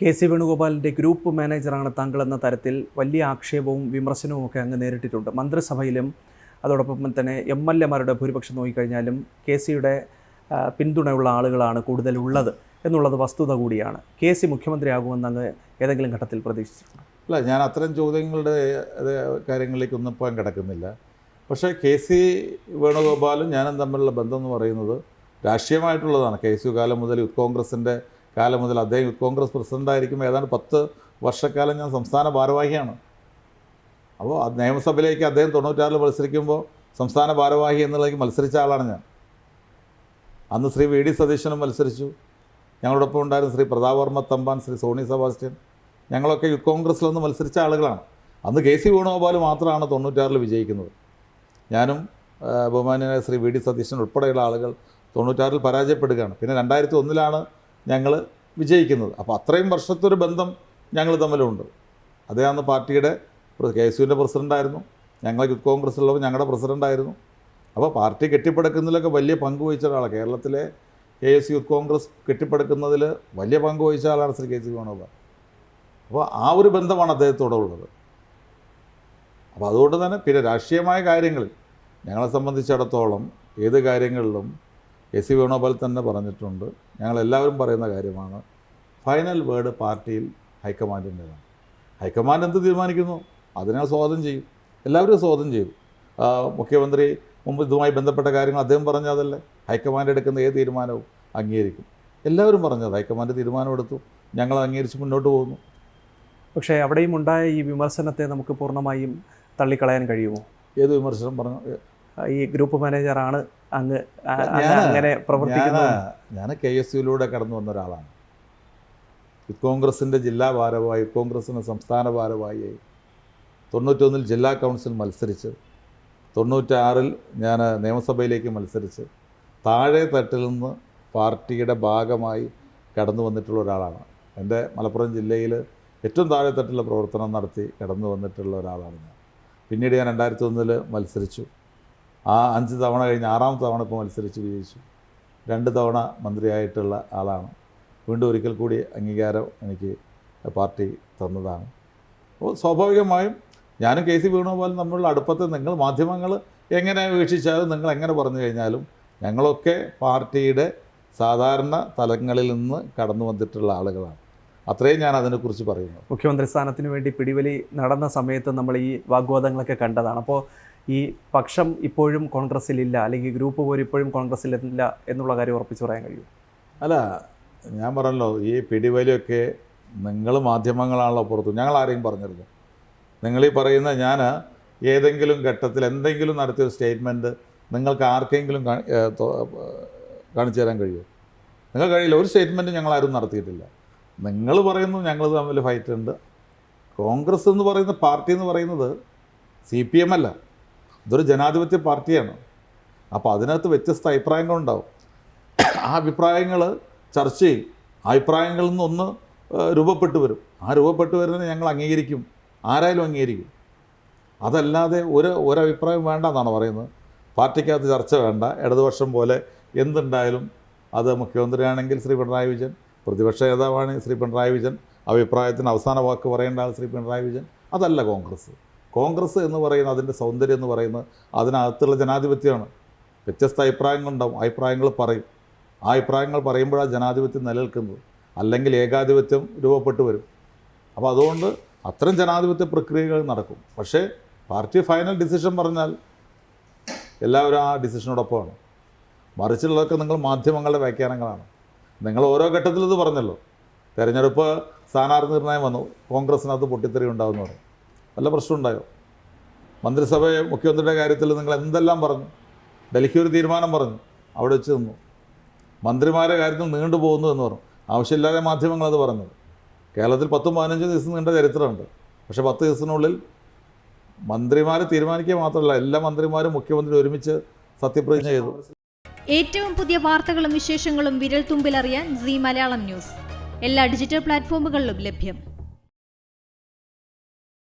K C. വേണുഗോപാലിൻ്റെ group മാനേജറാണ് താങ്കളെന്ന തരത്തിൽ വലിയ ആക്ഷേപവും വിമർശനവും ഒക്കെ അങ്ങ് നേരിട്ടിട്ടുണ്ട്. മന്ത്രിസഭയിലും അതോടൊപ്പം തന്നെ എം.എൽ.എമാരുടെ ഭൂരിപക്ഷം നോക്കിക്കഴിഞ്ഞാലും കെ.സിയുടെ പിന്തുണയുള്ള ആളുകളാണ് കൂടുതലുള്ളത് എന്നുള്ളത് വസ്തുത കൂടിയാണ്. കെ.സി മുഖ്യമന്ത്രിയാകുമെന്ന് അങ്ങ് ഏതെങ്കിലും ഘട്ടത്തിൽ പ്രതീക്ഷിച്ചിട്ടുണ്ട്? അല്ല, ഞാൻ അത്തരം ചോദ്യങ്ങളുടെ കാര്യങ്ങളിലേക്കൊന്നും പോകാൻ കിടക്കുന്നില്ല. പക്ഷേ കെ.സി. വേണുഗോപാലും ഞാനും തമ്മിലുള്ള ബന്ധം എന്ന് പറയുന്നത് രാഷ്ട്രീയമായിട്ടുള്ളതാണ്. കെ.സി കാലം മുതൽ യൂത്ത് കോൺഗ്രസിൻ്റെ കാലം മുതൽ അദ്ദേഹം യൂത്ത് കോൺഗ്രസ് പ്രസിഡൻ്റായിരിക്കുമ്പോൾ ഏതാണ്ട് 10 വർഷക്കാലം ഞാൻ സംസ്ഥാന ഭാരവാഹിയാണ്. അപ്പോൾ നിയമസഭയിലേക്ക് അദ്ദേഹം 96 മത്സരിക്കുമ്പോൾ സംസ്ഥാന ഭാരവാഹി എന്നുള്ളതിലേക്ക് മത്സരിച്ച ആളാണ് ഞാൻ. അന്ന് ശ്രീ വി.ഡി. സതീശനും മത്സരിച്ചു. ഞങ്ങളോടൊപ്പം ഉണ്ടായിരുന്ന ശ്രീ പ്രതാപ് വർമ്മ തമ്പാൻ, ശ്രീ സോണി സെബാസ്റ്റ്യൻ, ഞങ്ങളൊക്കെ യൂത്ത് കോൺഗ്രസ്സിലൊന്ന് മത്സരിച്ച ആളുകളാണ്. അന്ന് കെ.സി. വേണുഗോപാൽ മാത്രമാണ് 96 വിജയിക്കുന്നത്. ഞാനും ബഹുമാന്യനായ ശ്രീ വി.ഡി. സതീശൻ ഉൾപ്പെടെയുള്ള ആളുകൾ 96 പരാജയപ്പെടുകയാണ്. പിന്നെ 2001 ഞങ്ങൾ വിജയിക്കുന്നത്. അപ്പോൾ അത്രയും വർഷത്തെ ഒരു ബന്ധം ഞങ്ങൾ തമ്മിലുണ്ട്. അദ്ദേഹം അന്ന് പാർട്ടിയുടെ കെ.എസ്.യുവിൻ്റെ പ്രസിഡൻ്റായിരുന്നു. ഞങ്ങൾ യൂത്ത് കോൺഗ്രസ്സിലുള്ളവർ ഞങ്ങളുടെ പ്രസിഡൻ്റായിരുന്നു. അപ്പോൾ പാർട്ടി കെട്ടിപ്പടുക്കുന്നതിലൊക്കെ വലിയ പങ്ക് വഹിച്ച ഒരാളാണ്. കേരളത്തിലെ കെ.എസ്. യൂത്ത് കോൺഗ്രസ് കെട്ടിപ്പടുക്കുന്നതിൽ വലിയ പങ്ക് വഹിച്ച ആളാണ് ശ്രീ കെ.സി. വേണുഗോപാൽ. അപ്പോൾ ആ ഒരു ബന്ധമാണ് അദ്ദേഹത്തോടെ ഉള്ളത്. അപ്പോൾ അതുകൊണ്ട് തന്നെ പിന്നെ രാഷ്ട്രീയമായ കാര്യങ്ങളിൽ ഞങ്ങളെ സംബന്ധിച്ചിടത്തോളം ഏത് കാര്യങ്ങളിലും കെ.സി. വേണുഗോപാൽ തന്നെ പറഞ്ഞിട്ടുണ്ട്. ഞങ്ങളെല്ലാവരും പറയുന്ന കാര്യമാണ്, ഫൈനൽ വേർഡ് പാർട്ടിയിൽ ഹൈക്കമാൻഡിൻ്റെതാണ്. ഹൈക്കമാൻഡ് എന്ത് തീരുമാനിക്കുന്നു അതിനെ സ്വാഗതം ചെയ്യും. എല്ലാവരും സ്വാഗതം ചെയ്യും. മുഖ്യമന്ത്രി മുമ്പ് ഇതുമായി ബന്ധപ്പെട്ട കാര്യങ്ങൾ അദ്ദേഹം പറഞ്ഞതല്ലേ, ഹൈക്കമാൻഡ് എടുക്കുന്ന ഏത് തീരുമാനവും അംഗീകരിക്കും. എല്ലാവരും പറഞ്ഞത് ഹൈക്കമാൻഡ് തീരുമാനമെടുത്തു, ഞങ്ങൾ അംഗീകരിച്ച് മുന്നോട്ട് പോകുന്നു. പക്ഷേ അവിടെയും ഉണ്ടായ ഈ വിമർശനത്തെ നമുക്ക് പൂർണ്ണമായും തള്ളിക്കളയാൻ കഴിയുമോ? ഏത് വിമർശനം പറഞ്ഞു? ഈ ഗ്രൂപ്പ് മാനേജറാണ് അങ്ങ് അങ്ങനെ പ്രവർത്തിക്കുന്നത്. ഞാൻ കെ.എസ്.യുയിലൂടെ കടന്നു വന്ന ഒരാളാണ്. യൂത്ത് കോൺഗ്രസിൻ്റെ ജില്ലാ ഭാരവാഹി, യൂത്ത് കോൺഗ്രസിൻ്റെ സംസ്ഥാന ഭാരവാഹിയായി 91 ജില്ലാ കൗൺസിൽ മത്സരിച്ച് 96 ഞാൻ നിയമസഭയിലേക്ക് മത്സരിച്ച് താഴെ തട്ടിൽ നിന്ന് പാർട്ടിയുടെ ഭാഗമായി കടന്നു വന്നിട്ടുള്ള ഒരാളാണ്. എൻ്റെ മലപ്പുറം ജില്ലയിൽ ഏറ്റവും താഴെ തട്ടിലുള്ള പ്രവർത്തനം നടത്തി കടന്നു വന്നിട്ടുള്ള ഒരാളാണ് ഞാൻ. പിന്നീട് ഞാൻ 2001 മത്സരിച്ചു. ആ 5 തവണ കഴിഞ്ഞ് 6ാമത്തെ തവണ ഇപ്പോൾ മത്സരിച്ച് വിജയിച്ചു. 2 തവണ മന്ത്രിയായിട്ടുള്ള ആളാണ്. വീണ്ടും ഒരിക്കൽ കൂടി അംഗീകാരം എനിക്ക് പാർട്ടി തന്നതാണ്. അപ്പോൾ സ്വാഭാവികമായും ഞാനും കെ.സി. വേണുഗോപാലും തമ്മിലുള്ള അടുപ്പത്തെ നിങ്ങൾ മാധ്യമങ്ങൾ എങ്ങനെ വീക്ഷിച്ചാലും നിങ്ങൾ എങ്ങനെ പറഞ്ഞു കഴിഞ്ഞാലും ഞങ്ങളൊക്കെ പാർട്ടിയുടെ സാധാരണ തലങ്ങളിൽ നിന്ന് കടന്നു വന്നിട്ടുള്ള ആളുകളാണ്. അത്രയും ഞാൻ അതിനെക്കുറിച്ച് പറയുന്നു. മുഖ്യമന്ത്രി സ്ഥാനത്തിന് വേണ്ടി പിടിവലി നടന്ന സമയത്ത് നമ്മൾ ഈ വാഗ്വാദങ്ങളൊക്കെ കണ്ടതാണ്. അപ്പോൾ ഈ പക്ഷം ഇപ്പോഴും കോൺഗ്രസ്സിലില്ല, അല്ലെങ്കിൽ ഗ്രൂപ്പ് പോലും ഇപ്പോഴും കോൺഗ്രസ്സിലില്ല എന്നുള്ള കാര്യം ഉറപ്പിച്ച് പറയാൻ കഴിയും? അല്ല, ഞാൻ പറഞ്ഞല്ലോ, ഈ പിടിവലിയൊക്കെ നിങ്ങൾ മാധ്യമങ്ങളാണല്ലോ പുറത്തു. ഞങ്ങൾ ആരെയും പറഞ്ഞിരുന്നു. നിങ്ങളീ പറയുന്ന ഞാൻ ഏതെങ്കിലും ഘട്ടത്തിൽ എന്തെങ്കിലും നടത്തിയൊരു സ്റ്റേറ്റ്മെൻറ്റ് നിങ്ങൾക്ക് ആർക്കെങ്കിലും കാണിച്ചു തരാൻ കഴിയുമോ? നിങ്ങൾ കഴിയില്ല. ഒരു സ്റ്റേറ്റ്മെൻറ്റ് ഞങ്ങളാരും നടത്തിയിട്ടില്ല. നിങ്ങൾ പറയുന്നു ഞങ്ങൾ തമ്മിൽ ഫൈറ്റ് ഉണ്ട്. കോൺഗ്രസ് എന്ന് പറയുന്ന പാർട്ടി എന്ന് പറയുന്നത് CPM അല്ല, ഇതൊരു ജനാധിപത്യ പാർട്ടിയാണ്. അപ്പോൾ അതിനകത്ത് വ്യത്യസ്ത അഭിപ്രായങ്ങളുണ്ടാവും. ആ അഭിപ്രായങ്ങൾ ചർച്ച ചെയ്യും. ആ അഭിപ്രായങ്ങളിൽ നിന്നൊന്ന് രൂപപ്പെട്ടു വരും. ആ രൂപപ്പെട്ടു വരുന്നതിനെ ഞങ്ങൾ അംഗീകരിക്കും, ആരായാലും അംഗീകരിക്കും. അതല്ലാതെ ഒരഭിപ്രായം വേണ്ട എന്നാണ് പറയുന്നത്. പാർട്ടിക്കകത്ത് ചർച്ച വേണ്ട. ഇടതുപക്ഷം പോലെ എന്തുണ്ടായാലും അത് മുഖ്യമന്ത്രിയാണെങ്കിൽ ശ്രീ പിണറായി വിജയൻ, പ്രതിപക്ഷ നേതാവാണ് ശ്രീ പിണറായി വിജയൻ, അഭിപ്രായത്തിന് അവസാന വാക്ക് പറയേണ്ട ആൾ ശ്രീ പിണറായി വിജയൻ. അതല്ല കോൺഗ്രസ്. കോൺഗ്രസ് എന്ന് പറയുന്നത്, അതിൻ്റെ സൗന്ദര്യം എന്ന് പറയുന്നത് അതിനകത്തുള്ള ജനാധിപത്യമാണ്. വ്യത്യസ്ത അഭിപ്രായങ്ങളുണ്ടാവും, അഭിപ്രായങ്ങൾ പറയും. ആ അഭിപ്രായങ്ങൾ പറയുമ്പോഴാണ് ജനാധിപത്യം നിലനിൽക്കുന്നത്. അല്ലെങ്കിൽ ഏകാധിപത്യം രൂപപ്പെട്ടു വരും. അപ്പോൾ അതുകൊണ്ട് അത്തരം ജനാധിപത്യ പ്രക്രിയകൾ നടക്കും. പക്ഷേ പാർട്ടി ഫൈനൽ ഡിസിഷൻ പറഞ്ഞാൽ എല്ലാവരും ആ ഡിസിഷനോടൊപ്പമാണ്. മറിച്ചുള്ളതൊക്കെ നിങ്ങൾ മാധ്യമങ്ങളുടെ വ്യാഖ്യാനങ്ങളാണ്. നിങ്ങൾ ഓരോ ഘട്ടത്തിലും ഇത് പറഞ്ഞല്ലോ. തെരഞ്ഞെടുപ്പ് സ്ഥാനാർത്ഥി നിർണ്ണയം വന്നു, കോൺഗ്രസിനകത്ത് പൊട്ടിത്തെറി ഉണ്ടാകുമെന്ന് പറഞ്ഞു. വല്ല പ്രശ്നം ഉണ്ടായോ? മന്ത്രിസഭ മുഖ്യമന്ത്രിയുടെ കാര്യത്തിൽ നിങ്ങൾ എന്തെല്ലാം പറഞ്ഞു? ഡൽഹി ഒരു തീരുമാനം പറഞ്ഞു, അവിടെ വെച്ച് നിന്നു. മന്ത്രിമാരുടെ കാര്യത്തിൽ നീണ്ടു പോകുന്നു എന്ന് പറഞ്ഞു. ആവശ്യമില്ലാതെ മാധ്യമങ്ങളത് പറഞ്ഞത്. കേരളത്തിൽ 10-15 ദിവസം നീണ്ട ചരിത്രമുണ്ട്. പക്ഷേ 10 ദിവസത്തിനുള്ളിൽ മന്ത്രിമാർ തീരുമാനിക്കുക മാത്രമല്ല, എല്ലാ മന്ത്രിമാരും മുഖ്യമന്ത്രി ഒരുമിച്ച് സത്യപ്രതിജ്ഞ ചെയ്തു. ഏറ്റവും പുതിയ വാർത്തകളും വിശേഷങ്ങളും വിരൽ തുമ്പിലറിയാൻ സീ മലയാളം ന്യൂസ് എല്ലാ ഡിജിറ്റൽ പ്ലാറ്റ്ഫോമുകളിലും ലഭ്യം.